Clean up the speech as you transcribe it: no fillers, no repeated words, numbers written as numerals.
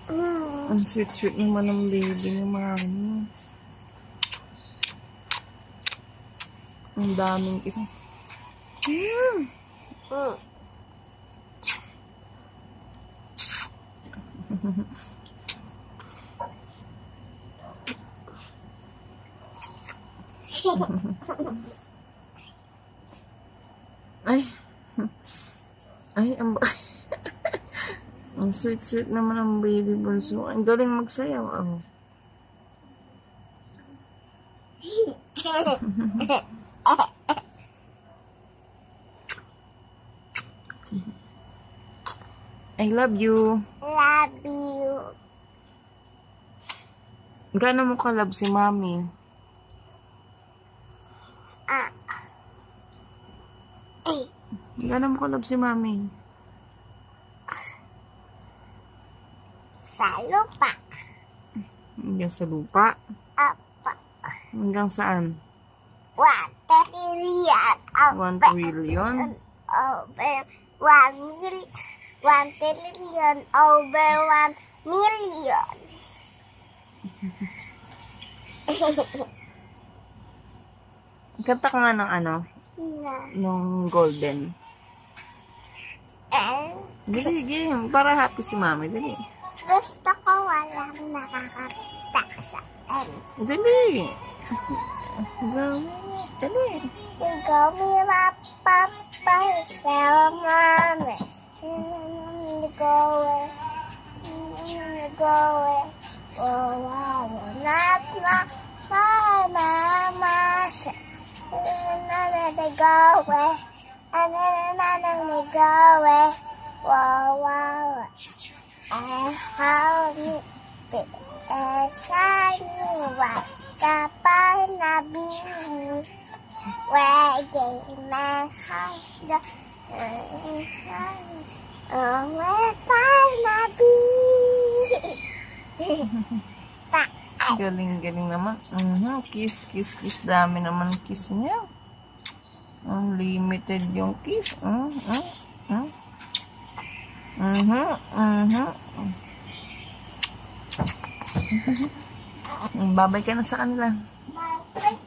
Ang sweet-sweet naman ng baby ni Mami. Ang daming kiss. Ay, ang sweet-sweet naman ang baby bunso. Ang galing magsayaw. Oh. I love you. Love you. Gaano mo ka-love si Mami? Gaano mo ka-love si Mami? Sa lupa. Hanggang sa lupa? Apa. Hanggang saan? 1 trillion. 1 trillion? Over 1 million. 1 trillion over 1 million. Kanta ka nga ng ano? Nung golden. Dali, game. Para happy si Mami. Dali. Gusto ko walang nakakata sa Dali. Dali. Ikaw may mapapay sa Mami. Go away. Wow. Not mama. Go away. Go away. Wow. How shiny white kapal na bini. Where they my heart. Galing naman. Kiss. Dami naman kiss niya. Unlimited yung kiss. Babay ka na sa kanila. Bye.